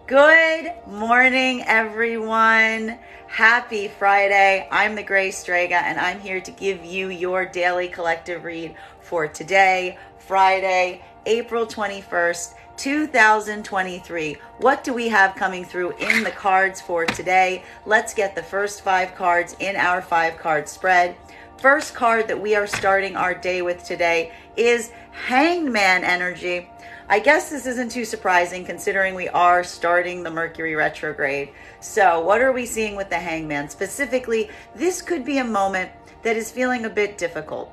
Good morning, everyone. Happy Friday. I'm the Gray Strega, and I'm here to give you your daily collective read for today, Friday, April 21st, 2023. What do we have coming through in the cards for today? Let's get the first 5 cards in our 5-card spread. First card that we are starting our day with today is Hanged Man energy. I guess this isn't too surprising considering we are starting the Mercury retrograde. So what are we seeing with the Hangman? Specifically, this could be a moment that is feeling a bit difficult.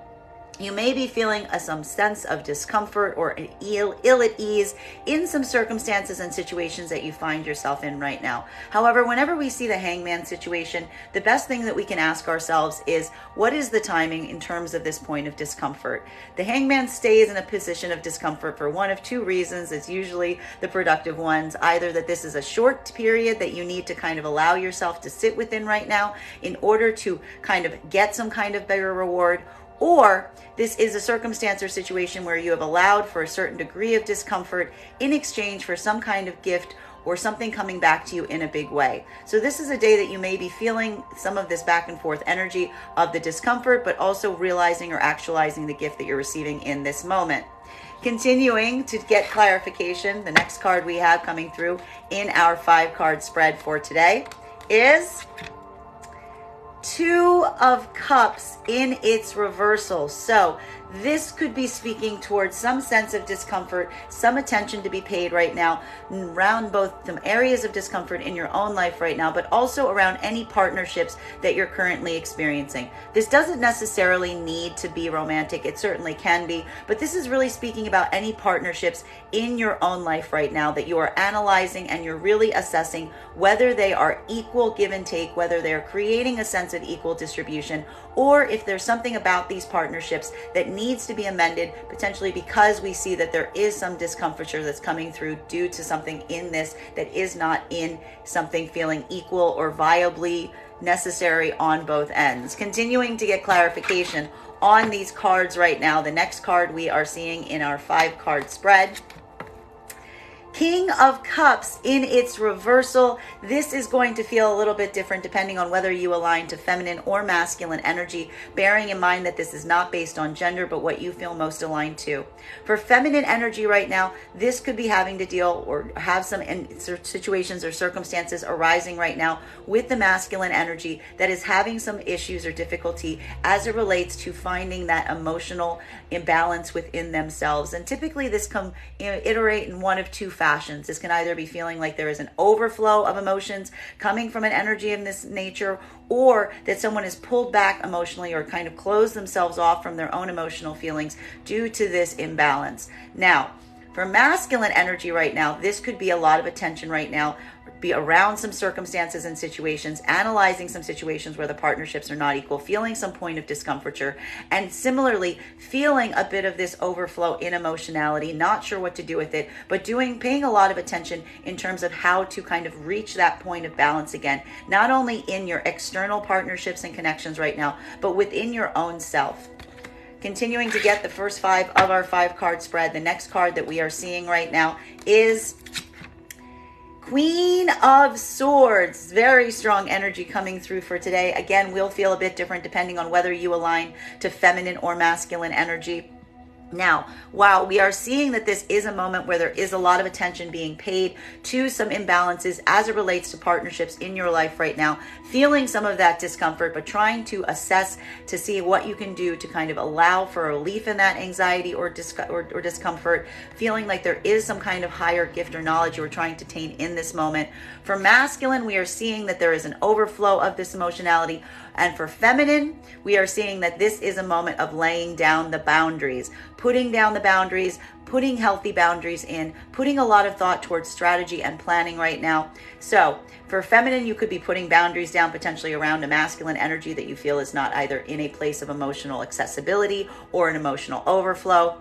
You may be feeling some sense of discomfort or ill at ease in some circumstances and situations that you find yourself in right now. However, whenever we see the Hangman situation, the best thing that we can ask ourselves is, what is the timing in terms of this point of discomfort? The Hangman stays in a position of discomfort for one of 2 reasons. It's usually the productive ones, either that this is a short period that you need to kind of allow yourself to sit within right now in order to kind of get some kind of bigger reward, or this is a circumstance or situation where you have allowed for a certain degree of discomfort in exchange for some kind of gift or something coming back to you in a big way. So this is a day that you may be feeling some of this back and forth energy of the discomfort, but also realizing or actualizing the gift that you're receiving in this moment. Continuing to get clarification, the next card we have coming through in our 5-card spread for today is 2 of Cups in its reversal. So this could be speaking towards some sense of discomfort, some attention to be paid right now around both some areas of discomfort in your own life right now, but also around any partnerships that you're currently experiencing. This doesn't necessarily need to be romantic. It certainly can be, but this is really speaking about any partnerships in your own life right now that you are analyzing and you're really assessing whether they are equal give and take, whether they're creating a sense of equal distribution, or if there's something about these partnerships that needs to be amended, potentially because we see that there is some discomfiture that's coming through due to something in this that is not in something feeling equal or viably necessary on both ends. Continuing to get clarification on these cards right now, the next card we are seeing in our 5-card spread, King of Cups in its reversal. This is going to feel a little bit different depending on whether you align to feminine or masculine energy, bearing in mind that this is not based on gender, but what you feel most aligned to. For feminine energy right now, this could be having to deal or have some situations or circumstances arising right now with the masculine energy that is having some issues or difficulty as it relates to finding that emotional imbalance within themselves. And typically this can iterate in one of 2 fashions. This can either be feeling like there is an overflow of emotions coming from an energy of this nature, or that someone is pulled back emotionally or kind of closed themselves off from their own emotional feelings due to this imbalance. Now, for masculine energy right now, this could be a lot of attention right now, be around some circumstances and situations, analyzing some situations where the partnerships are not equal, feeling some point of discomfiture, and similarly feeling a bit of this overflow in emotionality, not sure what to do with it, but paying a lot of attention in terms of how to kind of reach that point of balance again, not only in your external partnerships and connections right now, but within your own self. Continuing to get the first 5 of our 5-card spread, the next card that we are seeing right now is Queen of Swords. Very strong energy coming through for today. Again, we'll feel a bit different depending on whether you align to feminine or masculine energy. Now, while we are seeing that this is a moment where there is a lot of attention being paid to some imbalances as it relates to partnerships in your life right now, feeling some of that discomfort, but trying to assess to see what you can do to kind of allow for relief in that anxiety or discomfort, feeling like there is some kind of higher gift or knowledge you are trying to attain in this moment. For masculine, we are seeing that there is an overflow of this emotionality. And for feminine, we are seeing that this is a moment of laying down the boundaries, putting down the boundaries, putting healthy boundaries in, putting a lot of thought towards strategy and planning right now. So for feminine, you could be putting boundaries down potentially around a masculine energy that you feel is not either in a place of emotional accessibility or an emotional overflow.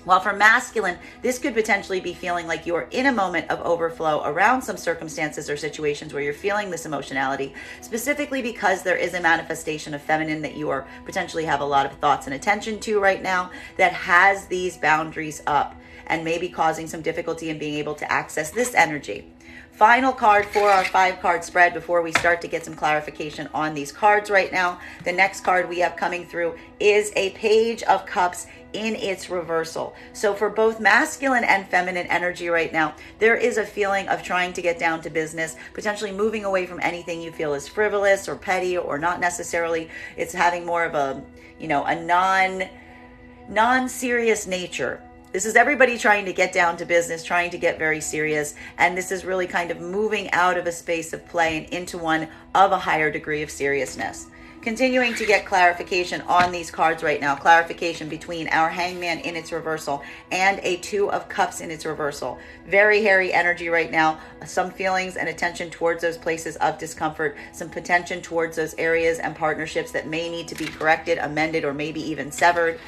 While for masculine, this could potentially be feeling like you're in a moment of overflow around some circumstances or situations where you're feeling this emotionality, specifically because there is a manifestation of feminine that you are potentially have a lot of thoughts and attention to right now that has these boundaries up. and maybe causing some difficulty in being able to access this energy. Final card for our 5-card spread before we start to get some clarification on these cards right now. The next card we have coming through is a Page of Cups in its reversal. So for both masculine and feminine energy right now, there is a feeling of trying to get down to business, potentially moving away from anything you feel is frivolous or petty or not necessarily. It's having more of a, a non-serious nature. This is everybody trying to get down to business, trying to get very serious. And this is really kind of moving out of a space of play and into one of a higher degree of seriousness. Continuing to get clarification on these cards right now. Clarification between our Hangman in its reversal and a 2 of Cups in its reversal. Very hairy energy right now. Some feelings and attention towards those places of discomfort. Some potential towards those areas and partnerships that may need to be corrected, amended, or maybe even severed.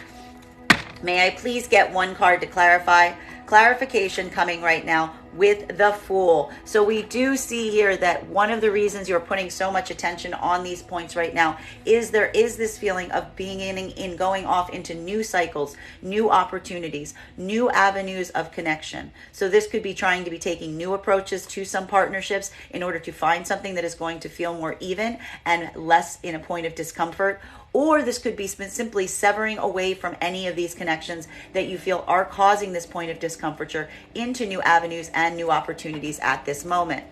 May I please get one card to clarify? Clarification coming right now with the Fool. So we do see here that one of the reasons you're putting so much attention on these points right now is there is this feeling of going off into new cycles, new opportunities, new avenues of connection. So this could be trying to be taking new approaches to some partnerships in order to find something that is going to feel more even and less in a point of discomfort. Or this could be simply severing away from any of these connections that you feel are causing this point of discomfiture into new avenues and new opportunities at this moment.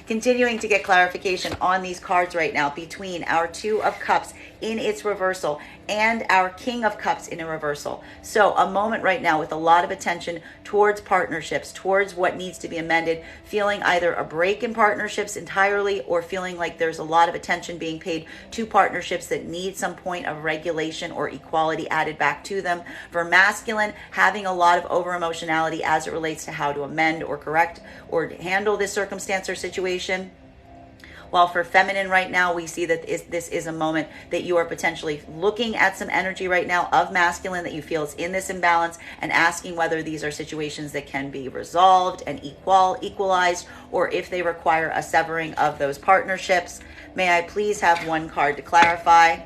Continuing to get clarification on these cards right now between our 2 of Cups in its reversal and our King of Cups in a reversal. So a moment right now with a lot of attention towards partnerships, towards what needs to be amended, feeling either a break in partnerships entirely or feeling like there's a lot of attention being paid to partnerships that need some point of regulation or equality added back to them. For masculine, having a lot of over emotionality as it relates to how to amend or correct or handle this circumstance or situation. While for feminine right now, we see that this is a moment that you are potentially looking at some energy right now of masculine that you feel is in this imbalance and asking whether these are situations that can be resolved and equalized, or if they require a severing of those partnerships. May I please have one card to clarify?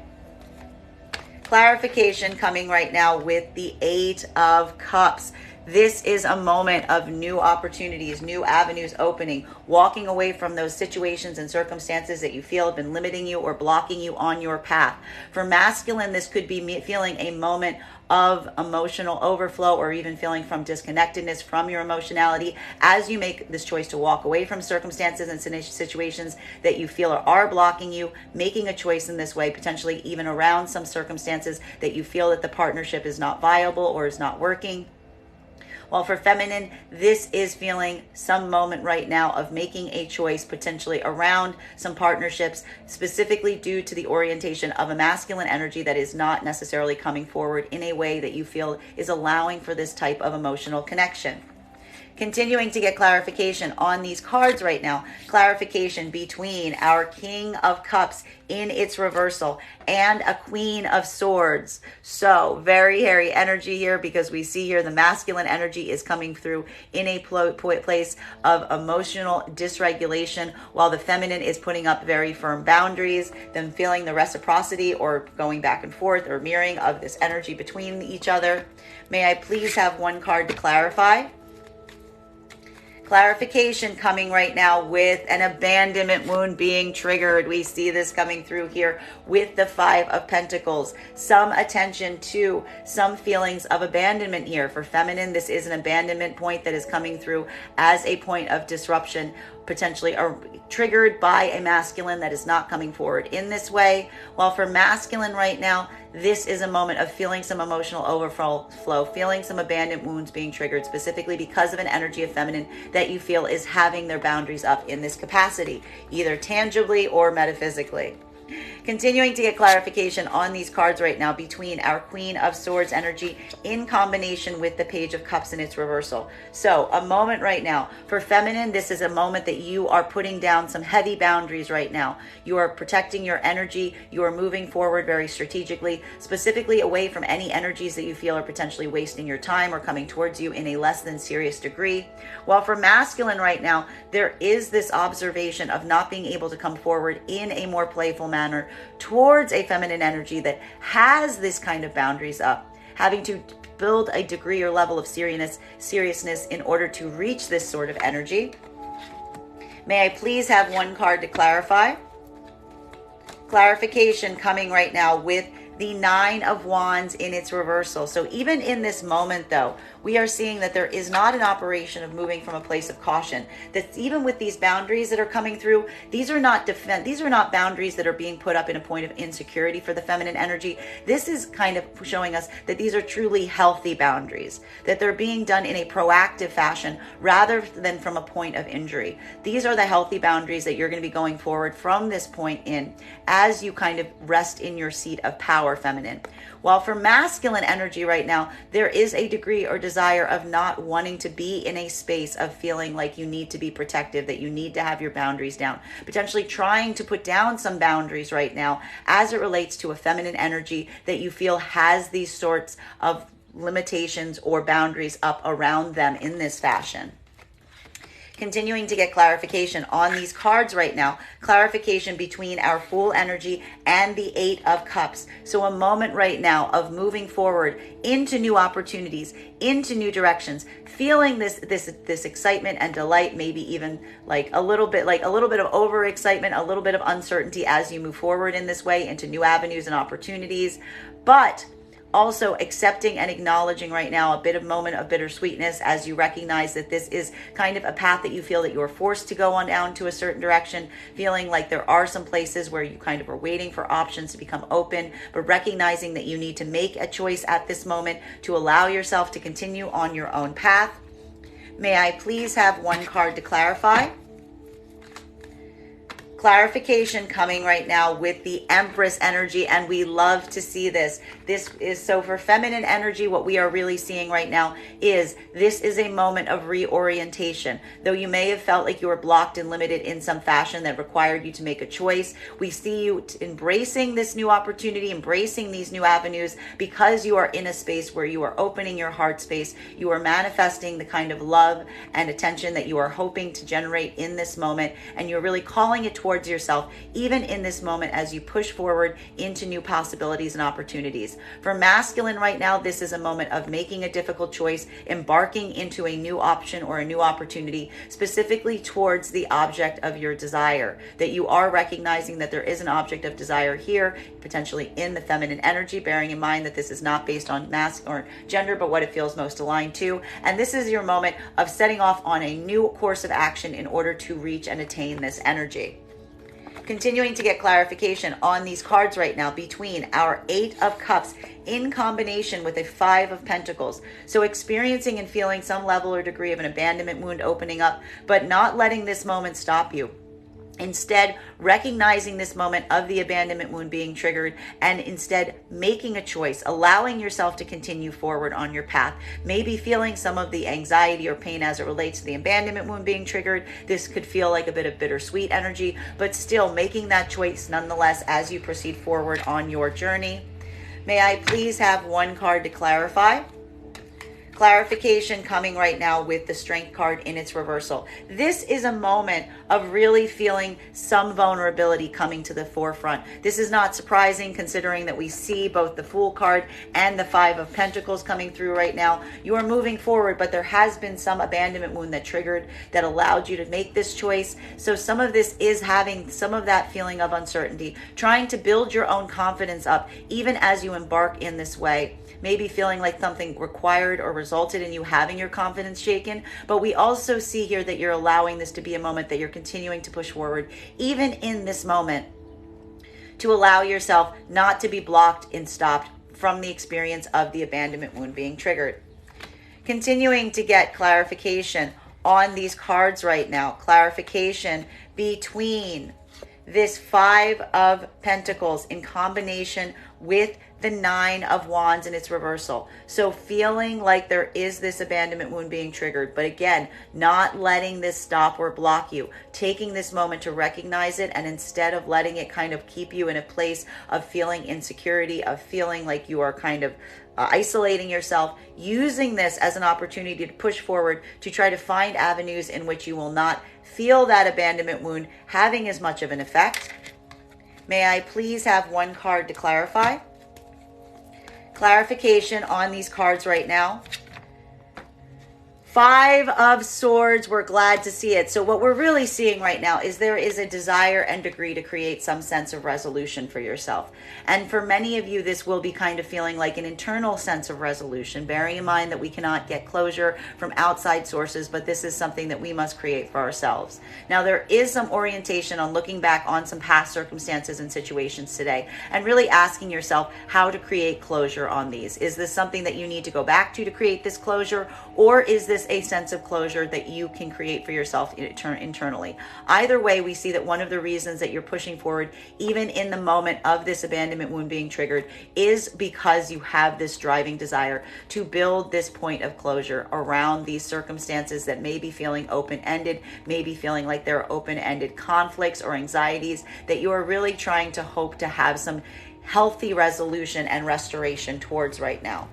Clarification coming right now with the 8 of Cups. This is a moment of new opportunities, new avenues opening, walking away from those situations and circumstances that you feel have been limiting you or blocking you on your path. For masculine, this could be feeling a moment of emotional overflow or even feeling from disconnectedness from your emotionality as you make this choice to walk away from circumstances and situations that you feel are blocking you, making a choice in this way, potentially even around some circumstances that you feel that the partnership is not viable or is not working. While for feminine, this is feeling some moment right now of making a choice potentially around some partnerships, specifically due to the orientation of a masculine energy that is not necessarily coming forward in a way that you feel is allowing for this type of emotional connection. Continuing to get clarification on these cards right now. Clarification between our King of Cups in its reversal and a Queen of Swords. So very hairy energy here because we see here the masculine energy is coming through in a place of emotional dysregulation while the feminine is putting up very firm boundaries, them feeling the reciprocity or going back and forth or mirroring of this energy between each other. May I please have one card to clarify? Clarification coming right now with an abandonment wound being triggered. We see this coming through here with the 5 of Pentacles. Some attention to some feelings of abandonment here. For feminine, this is an abandonment point that is coming through as a point of disruption, potentially triggered by a masculine that is not coming forward in this way. While for masculine right now, this is a moment of feeling some emotional overflow, feeling some abandoned wounds being triggered, specifically because of an energy of feminine that you feel is having their boundaries up in this capacity, either tangibly or metaphysically. Continuing to get clarification on these cards right now between our Queen of Swords energy in combination with the Page of Cups in its reversal. So a moment right now. For feminine, this is a moment that you are putting down some heavy boundaries right now. You are protecting your energy. You are moving forward very strategically, specifically away from any energies that you feel are potentially wasting your time or coming towards you in a less than serious degree. While for masculine right now, there is this observation of not being able to come forward in a more playful manner towards a feminine energy that has this kind of boundaries up, having to build a degree or level of seriousness in order to reach this sort of energy. May I please have one card to clarify? Clarification coming right now with the Nine of Wands in its reversal. So even in this moment, though, we are seeing that there is not an operation of moving from a place of caution. That even with these boundaries that are coming through, these are not boundaries that are being put up in a point of insecurity for the feminine energy. This is kind of showing us that these are truly healthy boundaries, that they're being done in a proactive fashion rather than from a point of injury. These are the healthy boundaries that you're going to be going forward from this point in as you kind of rest in your seat of power, feminine. While for masculine energy right now, there is a degree or desire of not wanting to be in a space of feeling like you need to be protective, that you need to have your boundaries down, potentially trying to put down some boundaries right now as it relates to a feminine energy that you feel has these sorts of limitations or boundaries up around them in this fashion. Continuing to get clarification on these cards right now, clarification between our Fool energy and the Eight of Cups. So a moment right now of moving forward into new opportunities, into new directions, feeling this excitement and delight, maybe even like a little bit of overexcitement, a little bit of uncertainty as you move forward in this way into new avenues and opportunities, but also accepting and acknowledging right now a bit of moment of bittersweetness as you recognize that this is kind of a path that you feel that you're forced to go on down to a certain direction, feeling like there are some places where you kind of are waiting for options to become open, but recognizing that you need to make a choice at this moment to allow yourself to continue on your own path. May I please have one card to clarify? Clarification coming right now with the Empress energy, and we love to see this. This is so for feminine energy, what we are really seeing right now is this is a moment of reorientation. Though you may have felt like you were blocked and limited in some fashion that required you to make a choice, we see you embracing this new opportunity, embracing these new avenues because you are in a space where you are opening your heart space. You are manifesting the kind of love and attention that you are hoping to generate in this moment, and you're really calling it towards yourself, even in this moment as you push forward into new possibilities and opportunities. For masculine right now, this is a moment of making a difficult choice, embarking into a new option or a new opportunity, specifically towards the object of your desire, that you are recognizing that there is an object of desire here, potentially in the feminine energy, bearing in mind that this is not based on mask or gender, but what it feels most aligned to. And this is your moment of setting off on a new course of action in order to reach and attain this energy. Continuing to get clarification on these cards right now between our Eight of Cups in combination with a Five of Pentacles. So experiencing and feeling some level or degree of an abandonment wound opening up, but not letting this moment stop you. Instead, recognizing this moment of the abandonment wound being triggered and instead making a choice, allowing yourself to continue forward on your path. Maybe feeling some of the anxiety or pain as it relates to the abandonment wound being triggered. This could feel like a bit of bittersweet energy, but still making that choice nonetheless as you proceed forward on your journey. May I please have one card to clarify? Clarification coming right now with the Strength card in its reversal. This is a moment of really feeling some vulnerability coming to the forefront. This is not surprising considering that we see both the Fool card and the Five of Pentacles coming through right now. You are moving forward, but there has been some abandonment wound that triggered, that allowed you to make this choice. So some of this is having some of that feeling of uncertainty, trying to build your own confidence up even as you embark in this way. Maybe feeling like something required or resulted in you having your confidence shaken. But we also see here that you're allowing this to be a moment that you're continuing to push forward, even in this moment, to allow yourself not to be blocked and stopped from the experience of the abandonment wound being triggered. Continuing to get clarification on these cards right now. Clarification between this Five of Pentacles in combination with the Nine of Wands in its reversal. So feeling like there is this abandonment wound being triggered, but again, not letting this stop or block you, taking this moment to recognize it, and instead of letting it kind of keep you in a place of feeling insecurity, of feeling like you are kind of isolating yourself, using this as an opportunity to push forward to try to find avenues in which you will not feel that abandonment wound having as much of an effect. May I please have one card to clarify? Clarification on these cards right now. 5 of Swords, we're glad to see it. So what we're really seeing right now is there is a desire and degree to create some sense of resolution for yourself. And for many of you, this will be kind of feeling like an internal sense of resolution, bearing in mind that we cannot get closure from outside sources, but this is something that we must create for ourselves. Now, there is some orientation on looking back on some past circumstances and situations today and really asking yourself how to create closure on these. Is this something that you need to go back to create this closure, or is this a sense of closure that you can create for yourself internally? Either way, we see that one of the reasons that you're pushing forward, even in the moment of this abandonment wound being triggered, is because you have this driving desire to build this point of closure around these circumstances that may be feeling open-ended, may be feeling like there are open-ended conflicts or anxieties that you are really trying to hope to have some healthy resolution and restoration towards right now.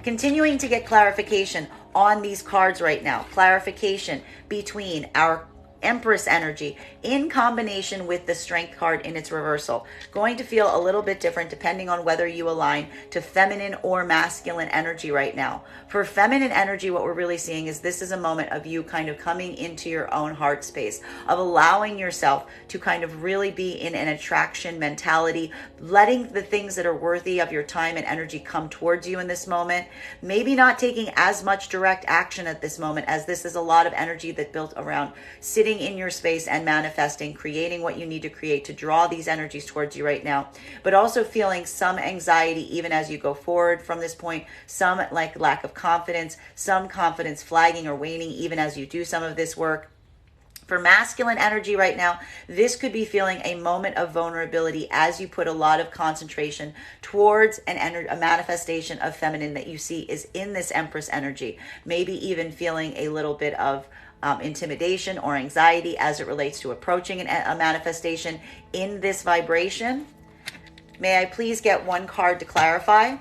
Continuing to get clarification on these cards right now. Clarification between our Empress energy in combination with the Strength card in its reversal. Going to feel a little bit different depending on whether you align to feminine or masculine energy right now. For feminine energy, what we're really seeing is this is a moment of you kind of coming into your own heart space, of allowing yourself to kind of really be in an attraction mentality, letting the things that are worthy of your time and energy come towards you in this moment. Maybe not taking as much direct action at this moment, as this is a lot of energy that built around sitting in your space and manifesting, creating what you need to create to draw these energies towards you right now, but also feeling some anxiety even as you go forward from this point, some like lack of confidence, some confidence flagging or waning even as you do some of this work. For masculine energy right now, this could be feeling a moment of vulnerability as you put a lot of concentration towards a manifestation of feminine that you see is in this Empress energy. Maybe even feeling a little bit of intimidation or anxiety as it relates to approaching a manifestation in this vibration. May I please get one card to clarify?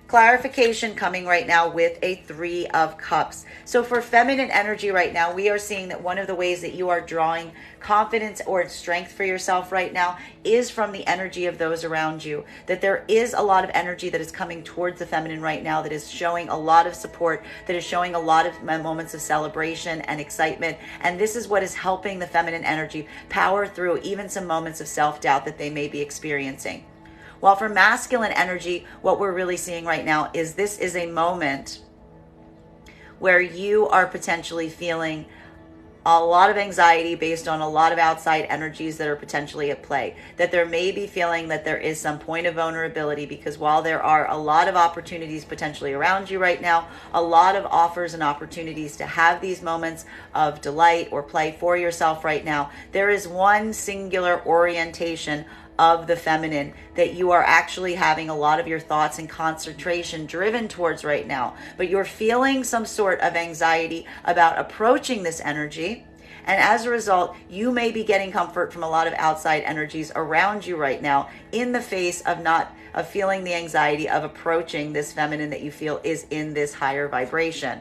Clarification coming right now with a 3 of Cups. So for feminine energy right now, we are seeing that one of the ways that you are drawing confidence or strength for yourself right now is from the energy of those around you. That there is a lot of energy that is coming towards the feminine right now that is showing a lot of support, that is showing a lot of moments of celebration and excitement. And this is what is helping the feminine energy power through even some moments of self-doubt that they may be experiencing. While for masculine energy, what we're really seeing right now is this is a moment where you are potentially feeling a lot of anxiety based on a lot of outside energies that are potentially at play. That there may be feeling that there is some point of vulnerability, because while there are a lot of opportunities potentially around you right now, a lot of offers and opportunities to have these moments of delight or play for yourself right now, there is one singular orientation of the feminine that you are actually having a lot of your thoughts and concentration driven towards right now, but you're feeling some sort of anxiety about approaching this energy. And as a result, you may be getting comfort from a lot of outside energies around you right now in the face of feeling the anxiety of approaching this feminine that you feel is in this higher vibration.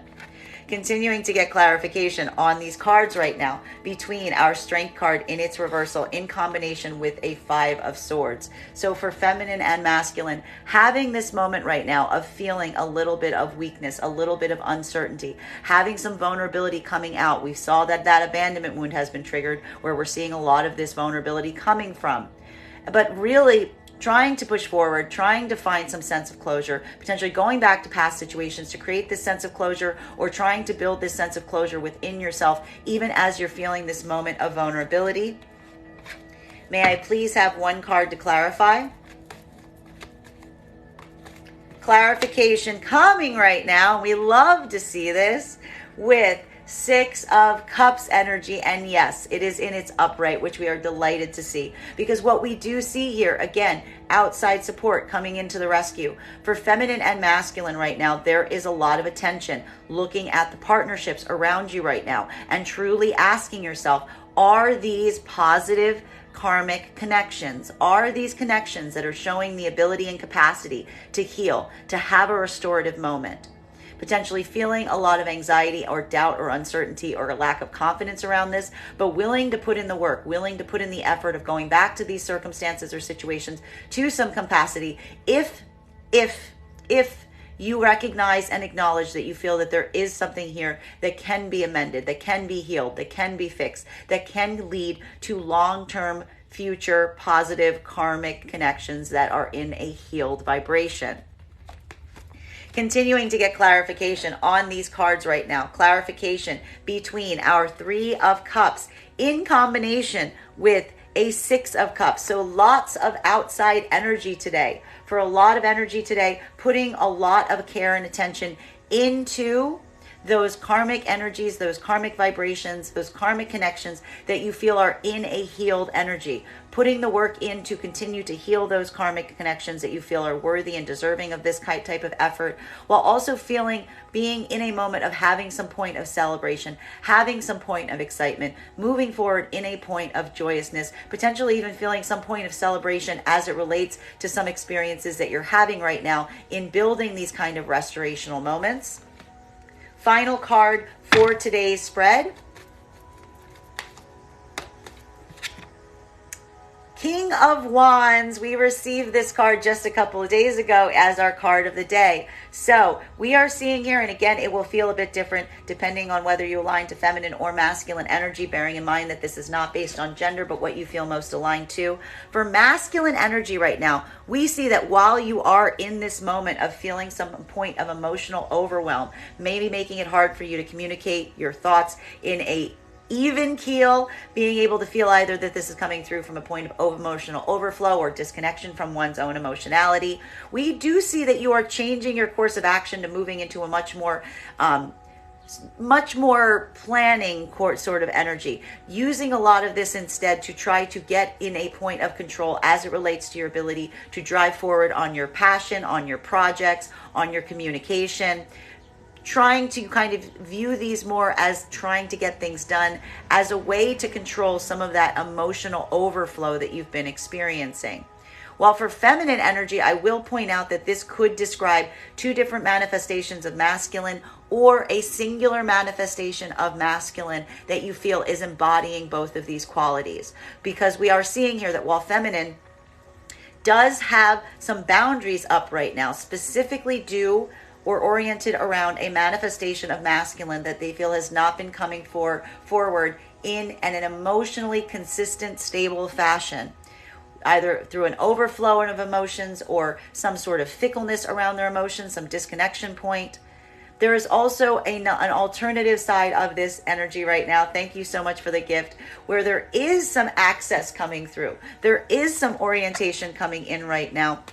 Continuing to get clarification on these cards right now between our Strength card in its reversal in combination with a 5 of Swords. So for feminine and masculine, having this moment right now of feeling a little bit of weakness, a little bit of uncertainty, having some vulnerability coming out. We saw that abandonment wound has been triggered, where we're seeing a lot of this vulnerability coming from. But really trying to push forward, trying to find some sense of closure, potentially going back to past situations to create this sense of closure, or trying to build this sense of closure within yourself, even as you're feeling this moment of vulnerability. May I please have one card to clarify? Clarification coming right now. We love to see this with 6 of Cups energy, and yes, it is in its upright, which we are delighted to see, because what we do see here, again, outside support coming into the rescue. For feminine and masculine right now, there is a lot of attention looking at the partnerships around you right now and truly asking yourself, are these positive karmic connections? Are these connections that are showing the ability and capacity to heal, to have a restorative moment? potentially feeling a lot of anxiety or doubt or uncertainty or a lack of confidence around this, but willing to put in the work, willing to put in the effort of going back to these circumstances or situations to some capacity if you recognize and acknowledge that you feel that there is something here that can be amended, that can be healed, that can be fixed, that can lead to long-term future positive karmic connections that are in a healed vibration. Continuing to get clarification on these cards right now. Clarification between our Three of Cups in combination with a Six of Cups. So lots of outside energy today. For a lot of energy today, putting a lot of care and attention into those karmic energies, those karmic vibrations, those karmic connections that you feel are in a healed energy. Putting the work in to continue to heal those karmic connections that you feel are worthy and deserving of this type of effort, while also being in a moment of having some point of celebration, having some point of excitement, moving forward in a point of joyousness, potentially even feeling some point of celebration as it relates to some experiences that you're having right now in building these kind of restorational moments. Final card for today's spread. King of Wands. We received this card just a couple of days ago as our card of the day. So we are seeing here, and again, it will feel a bit different depending on whether you align to feminine or masculine energy, bearing in mind that this is not based on gender, but what you feel most aligned to. For masculine energy right now, we see that while you are in this moment of feeling some point of emotional overwhelm, maybe making it hard for you to communicate your thoughts in a even keel, being able to feel either that this is coming through from a point of emotional overflow or disconnection from one's own emotionality. We do see that you are changing your course of action to moving into a much more planning sort of energy, using a lot of this instead to try to get in a point of control as it relates to your ability to drive forward on your passion, on your projects, on your communication. Trying to kind of view these more as trying to get things done as a way to control some of that emotional overflow that you've been experiencing. While for feminine energy, I will point out that this could describe two different manifestations of masculine or a singular manifestation of masculine that you feel is embodying both of these qualities. Because we are seeing here that while feminine does have some boundaries up right now, specifically due or oriented around a manifestation of masculine that they feel has not been coming forward in an emotionally consistent, stable fashion, either through an overflow of emotions or some sort of fickleness around their emotions, some disconnection point. There is also an alternative side of this energy right now. Thank you so much for the gift, where there is some access coming through. There is some orientation coming in right now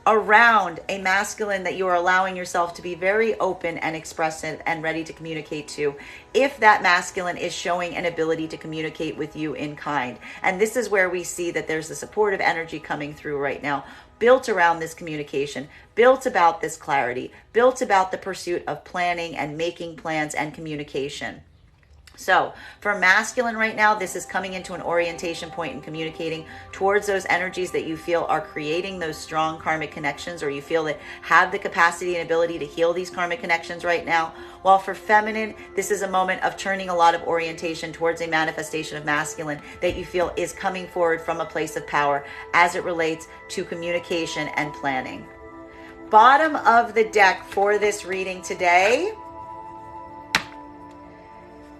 around a masculine that you are allowing yourself to be very open and expressive and ready to communicate to, if that masculine is showing an ability to communicate with you in kind. And this is where we see that there's a supportive energy coming through right now, built around this communication, built about this clarity, built about the pursuit of planning and making plans and communication. So for masculine right now, this is coming into an orientation point and communicating towards those energies that you feel are creating those strong karmic connections, or you feel that have the capacity and ability to heal these karmic connections right now. While for feminine, this is a moment of turning a lot of orientation towards a manifestation of masculine that you feel is coming forward from a place of power as it relates to communication and planning. Bottom of the deck for this reading today,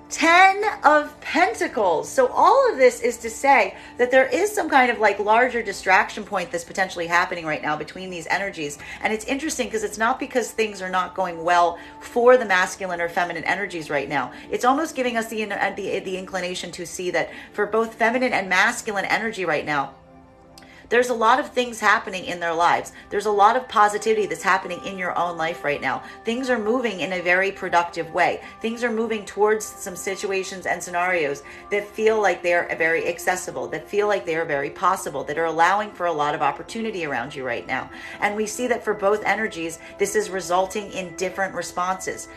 10 of Pentacles. So all of this is to say that there is some kind of like larger distraction point that's potentially happening right now between these energies. And it's interesting because it's not because things are not going well for the masculine or feminine energies right now. It's almost giving us the inclination to see that for both feminine and masculine energy right now, there's a lot of things happening in their lives. There's a lot of positivity that's happening in your own life right now. Things are moving in a very productive way. Things are moving towards some situations and scenarios that feel like they are very accessible, that feel like they are very possible, that are allowing for a lot of opportunity around you right now. And we see that for both energies, this is resulting in different responses.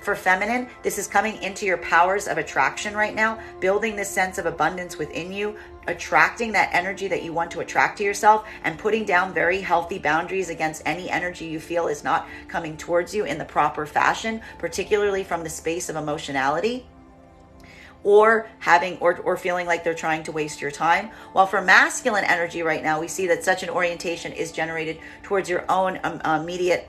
For feminine, this is coming into your powers of attraction right now, building this sense of abundance within you, attracting that energy that you want to attract to yourself and putting down very healthy boundaries against any energy you feel is not coming towards you in the proper fashion, particularly from the space of emotionality, or having or feeling like they're trying to waste your time. While for masculine energy right now, we see that such an orientation is generated towards your own immediate,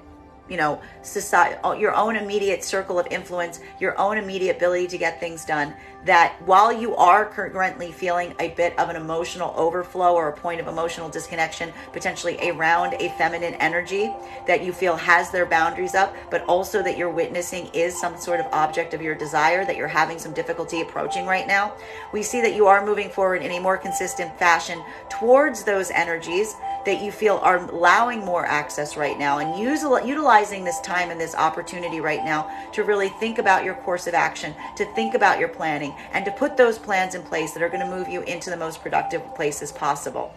society, your own immediate circle of influence, your own immediate ability to get things done. That while you are currently feeling a bit of an emotional overflow or a point of emotional disconnection, potentially around a feminine energy that you feel has their boundaries up, but also that you're witnessing is some sort of object of your desire that you're having some difficulty approaching right now, we see that you are moving forward in a more consistent fashion towards those energies that you feel are allowing more access right now, and utilizing this time and this opportunity right now to really think about your course of action, to think about your planning, and to put those plans in place that are going to move you into the most productive places possible.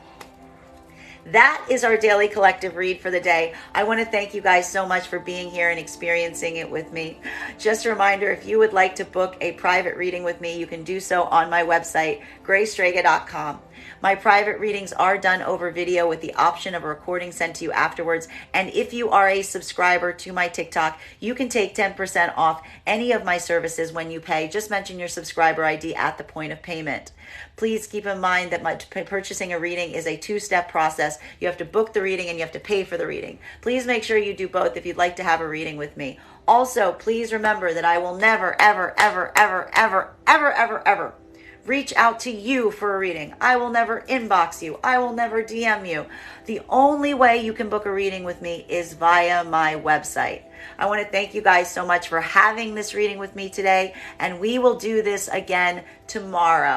That is our daily collective read for the day. I want to thank you guys so much for being here and experiencing it with me. Just a reminder, if you would like to book a private reading with me, you can do so on my website, graystrega.com. My private readings are done over video with the option of a recording sent to you afterwards. And if you are a subscriber to my TikTok, you can take 10% off any of my services when you pay. Just mention your subscriber ID at the point of payment. Please keep in mind that purchasing a reading is a two-step process. You have to book the reading and you have to pay for the reading. Please make sure you do both if you'd like to have a reading with me. Also, please remember that I will never, ever, ever, ever, ever, ever, ever, ever reach out to you for a reading. I will never inbox you. I will never DM you. The only way you can book a reading with me is via my website. I want to thank you guys so much for having this reading with me today, and we will do this again tomorrow.